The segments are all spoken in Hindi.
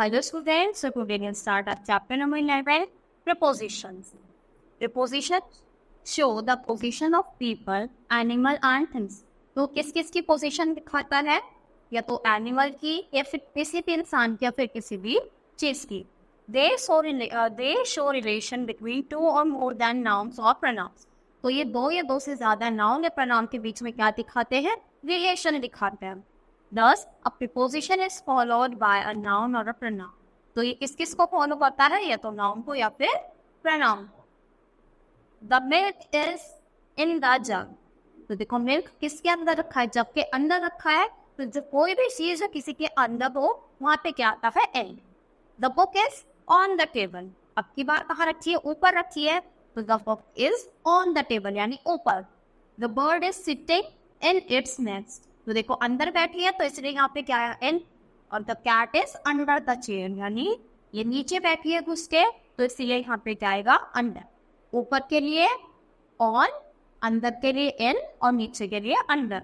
Hello students, so today we'll start our chapter number 11, prepositions. Prepositions show the position of people, animal and things. तो किस किस की पोजीशन दिखाता है, या तो एनिमल की या फिर किसी भी इंसान की या फिर किसी भी चीज की. They show relation between two or more than nouns or pronouns. तो ये दो या दो से ज्यादा नाउन या प्रनाउन के बीच में क्या दिखाते हैं, रिलेशन दिखाते हैं. Thus, a preposition is followed by a noun or a pronoun. तो ये किस किस को फॉलो करता है, या तो नाउन को या फिर pronoun. The milk is in the jug. तो देखो मिल्क किसके अंदर रखा है, जग के अंदर रखा है. तो जब कोई भी चीज किसी के अंदर हो वहां पे क्या आता है, in. The book is on the table. अब की बार कहाँ रखी है, ऊपर रखी है. तो the book is on the table यानी ऊपर. The bird is sitting in its nest. तो देखो अंदर बैठी है तो इसलिए यहाँ पे क्या है, इन. और the cat is under the chair यानी ये नीचे बैठी है घुस के, तो इसलिए यहाँ पे क्या आएगा, अंडर. ऊपर के लिए ऑन, अंदर के लिए इन और नीचे के लिए अंडर.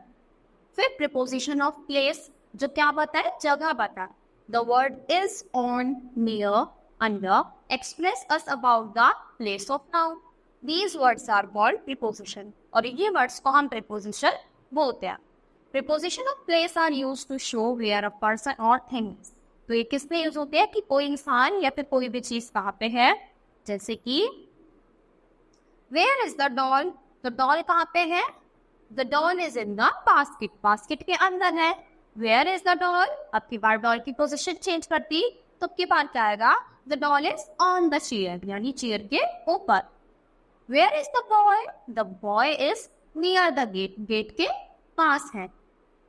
फिर प्रीपोजिशन ऑफ प्लेस जो क्या बताए, जगह बताए. The word is on, near, under express us about the place of noun. These words are called preposition और ये वर्ड्स को हम प्रीपोजिशन बोलते हैं. Preposition of place are used to show where a person or thing is. तो ये किस में यूज होते हैं कि कोई इंसान या फिर कोई भी चीज कहाँ पे है. जैसे कि Where is the doll? तो doll कहाँ पे है, The doll is in the basket. basket के अंदर है. Where is the doll? अब की बार doll की पोजीशन चेंज करती तो अब की बार क्या आएगा, The doll is on the chair यानी चेयर के ऊपर. Where is the boy? The boy is near the gate. Gate के पास है.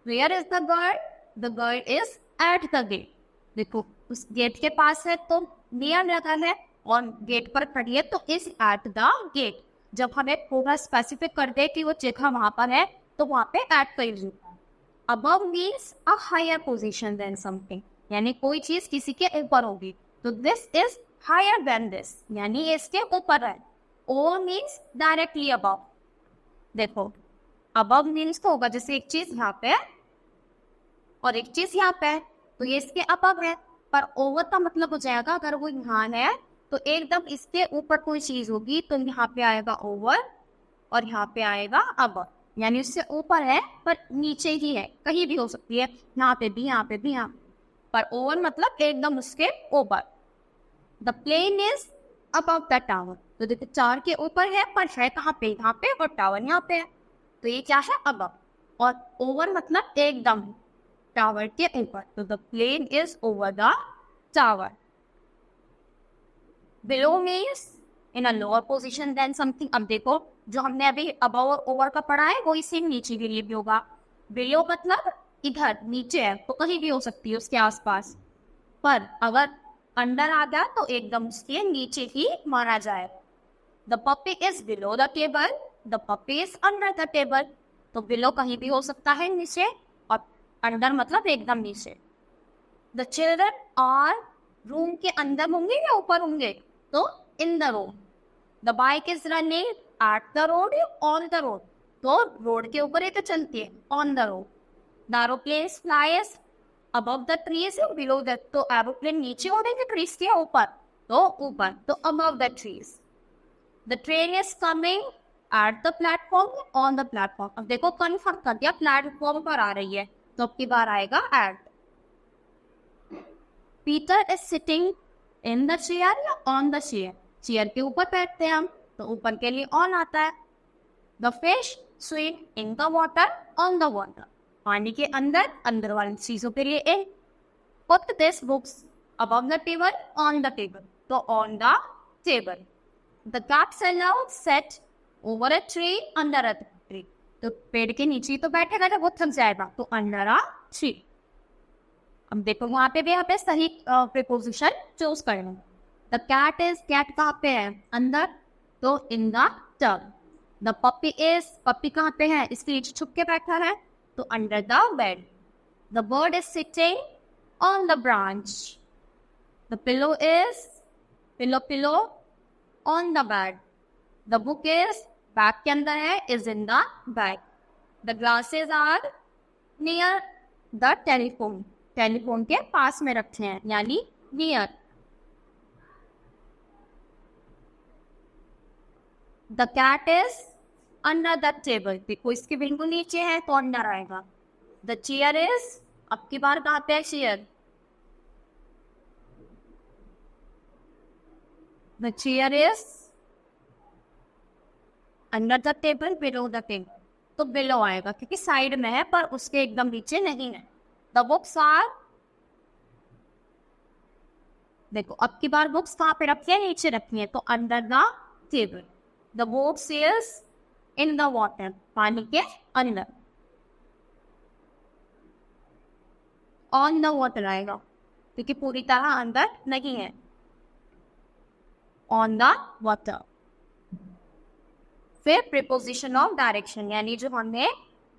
Where is the girl? The girl is at the gate. देखो उस गेट के पास है तो नियर लगा है और गेट पर खड़ी है तो इज एट द गेट. जब हमें पूरा स्पेसिफिक कर दे कि वो जगह वहां पर है तो वहां पे एट का यूज होता है. Above means a higher position than something यानी कोई चीज किसी के ऊपर होगी. तो this is higher than this यानी ये इसके ऊपर है. Over means directly above. देखो above means तो होगा जैसे एक चीज यहाँ पे है और एक चीज यहाँ पे है तो ये इसके above है. पर over का मतलब हो जाएगा अगर वो यहाँ है तो एकदम इसके ऊपर कोई चीज होगी तो यहाँ पे आएगा over और यहाँ पे आएगा above यानी उससे ऊपर है पर नीचे ही है, कहीं भी हो सकती है, यहाँ पे भी यहाँ पे भी यहाँ. पर over मतलब एकदम उसके ऊपर. The plane is above the tower. तो देखो टावर के ऊपर है पर है कहाँ पे, यहाँ पे, और टावर यहाँ पे है तो ये क्या है, above. और over मतलब एकदम टावर के ऊपर. तो the plane is over the tower. Below means in a lower position than something. अब देखो जो हमने अभी above और over का पढ़ा है वो इसी नीचे के लिए भी होगा. Below मतलब इधर नीचे है तो कहीं भी हो सकती है उसके आसपास. पर अगर अंदर आ गया तो एकदम उसके नीचे ही माना जाए. The puppy is below the table. The puppy is under the table. तो below कहीं भी हो सकता है नीचे और under मतलब एकदम नीचे. The children are रूम के अंदर होंगे या ऊपर होंगे, तो in the room. The bike is running at the road या on the road. तो रोड के ऊपर ही तो चलती है, on the road. The aeroplane flies above the trees and below that. तो एरोप्लेन नीचे उड़ेंगे ट्रीज के ऊपर, तो ऊपर, तो above the trees. The train is coming at the platform on the platform. अब देखो कन्फर्म कर दिया प्लेटफॉर्म पर आ रही है तो अब की बार आएगा at. Peter is sitting in the chair या on the chair. चेयर के ऊपर बैठते हैं हम तो ऊपर के लिए on आता है. The fish swim in the water on the water. पानी के अंदर, अंदर वाली चीजों के लिए in. Put this books above the table on the table. तो on the table. The cats alone sat over a tree under a tree. तो पेड़ के नीचे तो बैठेगा जब वो थक जाएगा तो under a tree. अब देखो वहां पे भी यहाँ पे सही प्रीपोजिशन चूज करना. द कैट इज, कैट कहाँ पे है, अंदर, तो in the tub. The puppy is, puppy कहाँ पे है, इसके नीचे छुप के बैठा है तो under the bed. The bird is sitting on the branch. The pillow is, pillow on the bed. The book is, bag के अंदर है, is in the bag. The glasses are near the telephone. Telephone के पास में रखते हैं यानी near. The cat is under the table. देखो इसके बिल्कुल नीचे है तो अंडर आएगा. The chair is, अब की बार कहाँ पे है chair? The chair is under the table, below the table. तो below आएगा क्योंकि साइड में है पर उसके एकदम नीचे नहीं है. The books are, देखो अब की बार बुक्स कहाँ पे रखी है? नीचे रखी है तो under the table. The books is in the water, पानी के अंदर. ऑन द वाटर आएगा क्योंकि पूरी तरह अंदर नहीं है. On the water. फिर प्रीपोजिशन ऑफ डायरेक्शन, यानी जो हमने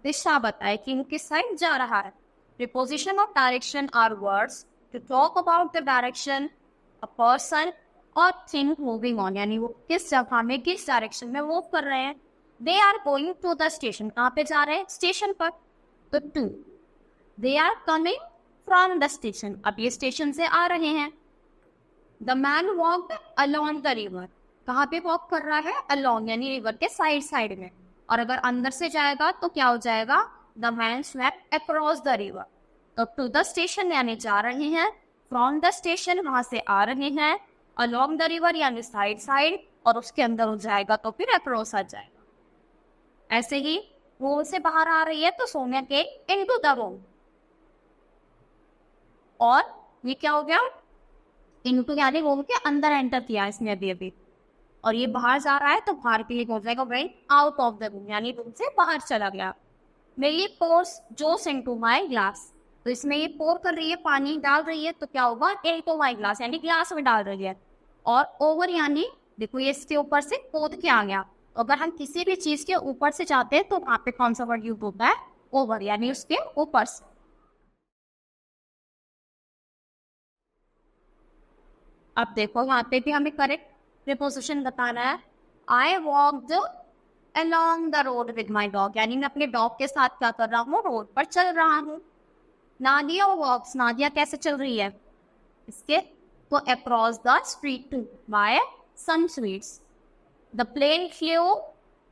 दिशा बताई कि वो किस साइड जा रहा है. Preposition of direction are words to talk about the direction a person और थिंग मूविंग ऑन, यानी वो किस जगह में किस डायरेक्शन में मूव कर रहे हैं. They are going to the station, कहाँ पे जा रहे हैं? स्टेशन पर. तो two. They are coming from the station, अब ये स्टेशन से आ रहे हैं. The man walked along the river, कहाँ पे वॉक कर रहा है? अलोंग, यानी रिवर के साइड साइड में. और अगर अंदर से जाएगा तो क्या हो जाएगा? The man swept across the river. तो टू द स्टेशन यानी जा रहे हैं, फ्रॉम द स्टेशन वहां से आ रहे हैं, अलोंग द रिवर यानी साइड साइड, और उसके अंदर हो जाएगा तो फिर अक्रॉस आ जाएगा. ऐसे ही रूम से बाहर आ रही है तो सोनिया के इनटू द रूम, और ये क्या हो गया? इनटू यानी रूम के अंदर एंटर किया इसने अभी. और ये बाहर जा रहा है तो बाहर के लिए हो जाएगा went out of the room, यानी रूम से बाहर चला गया. Mary pours juice into my glass, तो इसमें ये पोर कर रही है, पानी डाल रही है, तो क्या होगा? इनटू माय ग्लास यानी ग्लास में डाल रही है. और ओवर यानी देखो ये इसके ऊपर से कूद के आ गया. तो अगर हम किसी भी चीज के ऊपर से जाते हैं तो वहां पे कौन सा वर्ड यूज होता है? ओवर, यानी उसके ऊपर से. अब देखो यहाँ पे भी हमें करेक्ट प्रीपोजिशन बताना है. I walked along the road with my dog, यानी मैं अपने डॉग के साथ क्या कर रहा हूँ? रोड पर चल रहा हूँ. नादिया वॉक्स, नादिया कैसे चल रही है? इसके तो across the street to buy some sweets. The plane flew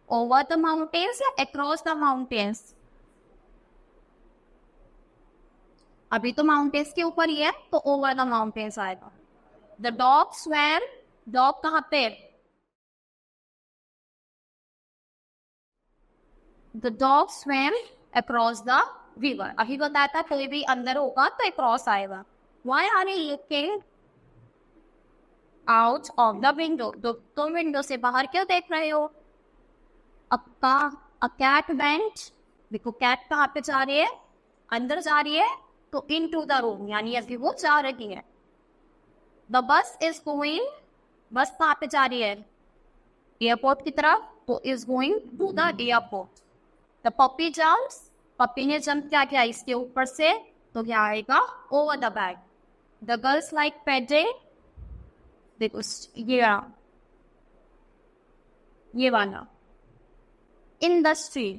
over the mountains या अक्रॉस द माउंटेन्स? अभी तो माउंटेन्स के ऊपर ही है तो ओवर द माउंटेन्स आएगा. द डॉग स्वैम, डॉग कहाँ पे? The dog swam across the river. अभी बताया था कोई भी अंदर होगा तो अक्रॉस आएगा. Why are you looking out of the window? तो विंडो से बाहर क्यों देख रहे हो? A cat went, देखो कैट कहाँ पे जा रही है? अंदर जा रही है तो into the room, यानी अभी वो जा रही है. The bus is going, बस कहाँ पे जा रही है? एयरपोर्ट की तरफ, तो is going to the airport. The puppy jumps, puppy ने जंप क्या किया? इसके ऊपर से, तो क्या आएगा? Over the bag. The girls like paddling, देखो ये वाला. In the street,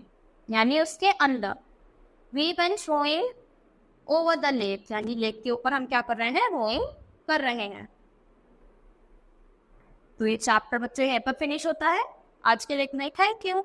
यानी उसके अंदर. We went rowing over the lake, यानी लेक के ऊपर हम क्या कर रहे हैं? रोइंग कर रहे हैं. तो ये चैप्टर बच्चे यहीं पर फिनिश होता है. आज के लिए इतना ही. Thank you.